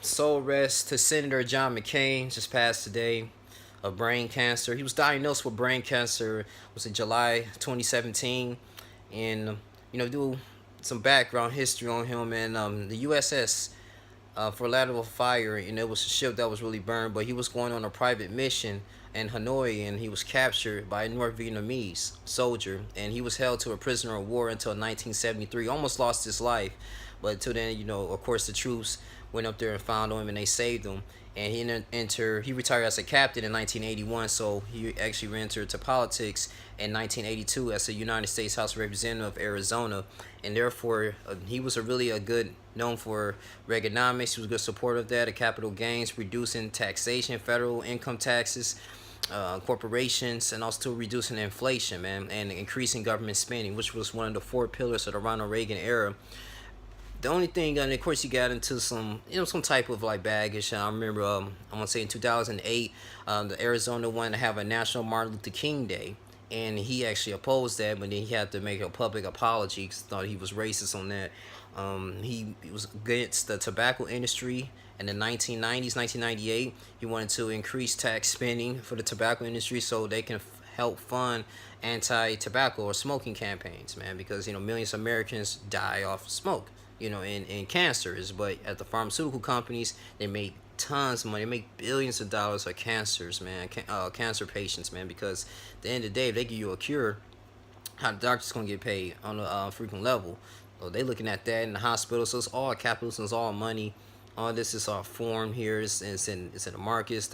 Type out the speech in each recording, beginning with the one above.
Soul rest to Senator John McCain, just passed today of brain cancer. He was diagnosed with brain cancer, was in July 2017. And, do some background history on him. And the USS for lateral fire, and it was a ship that was really burned, but he was going on a private mission in Hanoi, and he was captured by a North Vietnamese soldier, and he was held to a prisoner of war until 1973. Almost lost his life, but until then, of course, the troops went up there and found him, and they saved him. And he retired as a captain in 1981, so he actually re-entered to politics in 1982 as a United States House of Representative of Arizona, and therefore he was a good known for Reaganomics. He was a good supporter of that, of capital gains, reducing taxation, federal income taxes, corporations, and also reducing inflation, man, and increasing government spending, which was one of the four pillars of the Ronald Reagan era. The only thing, and of course, he got into some type of like baggage. I remember, I want to say in 2008, the Arizona wanted to have a National Martin Luther King Day, and he actually opposed that, but then he had to make a public apology because thought he was racist on that. He was against the tobacco industry in the 1990s, 1998. He wanted to increase tax spending for the tobacco industry so they can help fund anti-tobacco or smoking campaigns, man, because millions of Americans die off smoke, in cancers. But at the pharmaceutical companies, they make tons of money. They make billions of dollars of cancers, man, cancer patients, man, because at the end of the day, if they give you a cure, how the doctor's gonna get paid on a frequent level. So they looking at that in the hospital. So it's all capitalism, it's all money. All this is all formed here. It's in the markets.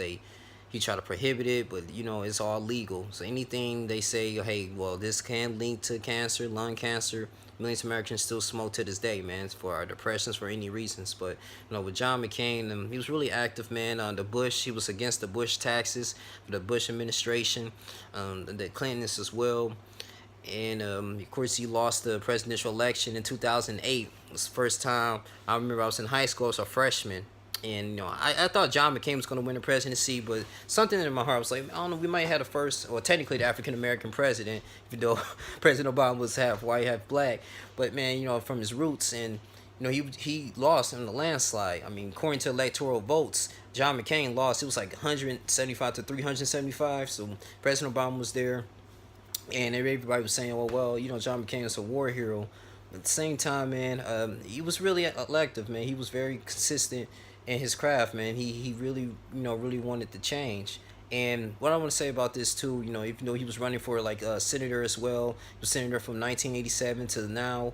He try to prohibit it, but it's all legal. So anything they say, hey, well, this can link to cancer, lung cancer. Millions of Americans still smoke to this day, man, for our depressions, for any reasons. But with John McCain, he was really active, man. The Bush, he was against the Bush taxes for the Bush administration, the Clintons as well. And of course, he lost the presidential election in 2008. It was the first time. I remember I was in high school, I was a freshman, and I thought John McCain was going to win the presidency, but something in my heart was like, I don't know, we might have the first, or technically the African American president, even though President Obama was half white, half black. But man, from his roots, and he lost in the landslide. I mean, according to electoral votes, John McCain lost. It was like 175 to 375. So President Obama was there, and everybody was saying, well, John McCain is a war hero. At the same time, man, he was really elective, man. He was very consistent in his craft, man. He really, really wanted to change. And what I want to say about this too, even though he was running for like a senator as well, he was senator from 1987 to now,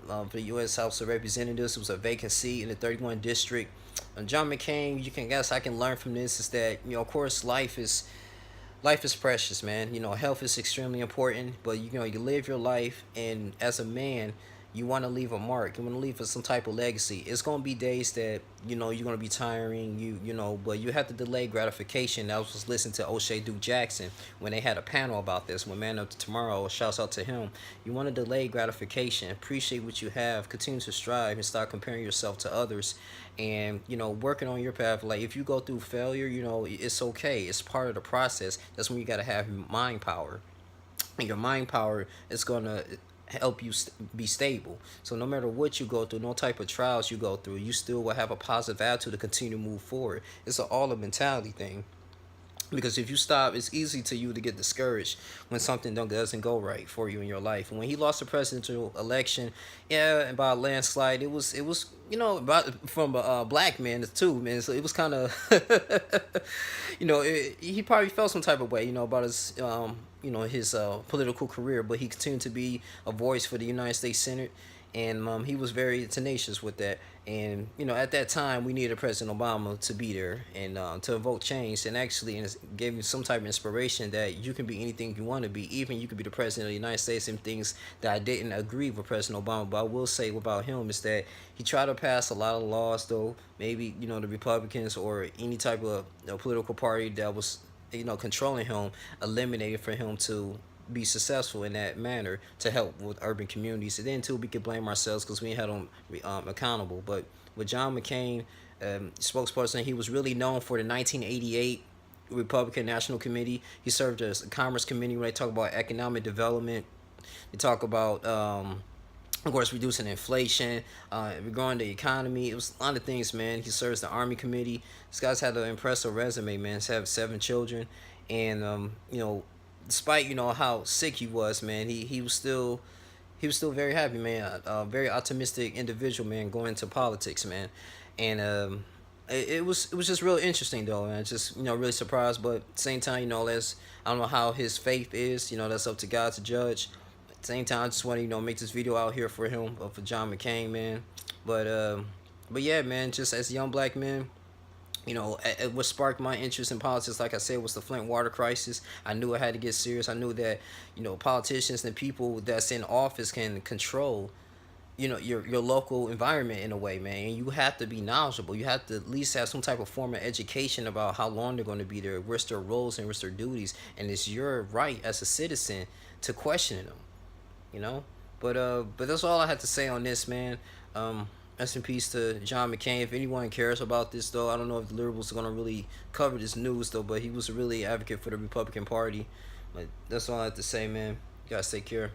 for the U.S. House of Representatives. It was a vacant seat in the 31 district. John McCain, I can learn from this is that of course life is precious, man. Health is extremely important, but you live your life, and as a man, you want to leave a mark. You want to leave some type of legacy. It's gonna be days that you're gonna be tiring. But you have to delay gratification. I was just listening to O'Shea Duke Jackson when they had a panel about this. When Man Up to Tomorrow, shouts out to him. You want to delay gratification. Appreciate what you have. Continue to strive and start comparing yourself to others. And working on your path. Like if you go through failure, it's okay. It's part of the process. That's when you gotta have mind power. And your mind power is gonna help you be stable. So no matter what you go through, no type of trials you go through, you still will have a positive attitude to continue to move forward. It's all a mentality thing. Because if you stop, it's easy to you to get discouraged when something doesn't go right for you in your life. And when he lost the presidential election, yeah, and by a landslide, it was about from a black man too, man. So it was kind of, he probably felt some type of way, about his political career, but he continued to be a voice for the United States Senate, and he was very tenacious with that. And at that time, we needed President Obama to be there and to evoke change, and actually, and it gave me some type of inspiration that you can be anything you want to be. Even you could be the president of the United States. And things that I didn't agree with President Obama, but I will say about him is that he tried to pass a lot of laws, though maybe the Republicans or any type of political party that was controlling him eliminated for him to be successful in that manner to help with urban communities. And then too, we could blame ourselves because we had them accountable. But with John McCain, spokesperson, he was really known for the 1988 Republican National Committee. He served as a Commerce Committee when they talk about economic development. They talk about of course, reducing inflation, growing the economy. It was a lot of things, man. He serves the Army Committee. This guy's had an impressive resume, man. He's had 7 children, and despite how sick he was, man, he was still very happy, man. A very optimistic individual, man, going into politics, man, and it was just real interesting though, and just really surprised, but at the same time, that's I don't know how his faith is. That's up to God to judge. At the same time, I just want to make this video out here for him, for John McCain, man. But but yeah, man, just as a young black man, what sparked my interest in politics, like I said, was the Flint water crisis. I knew I had to get serious. I knew that politicians and people that's in office can control your local environment in a way, man. And you have to be knowledgeable. You have to at least have some type of form of education about how long they're going to be there, what's their roles and what's their duties, and it's your right as a citizen to question them. you know. But that's all I had to say on this, man. Rest in peace to John McCain. If anyone cares about this, though, I don't know if the liberals are gonna really cover this news, though. But he was a really advocate for the Republican Party. But that's all I have to say, man. You guys take care.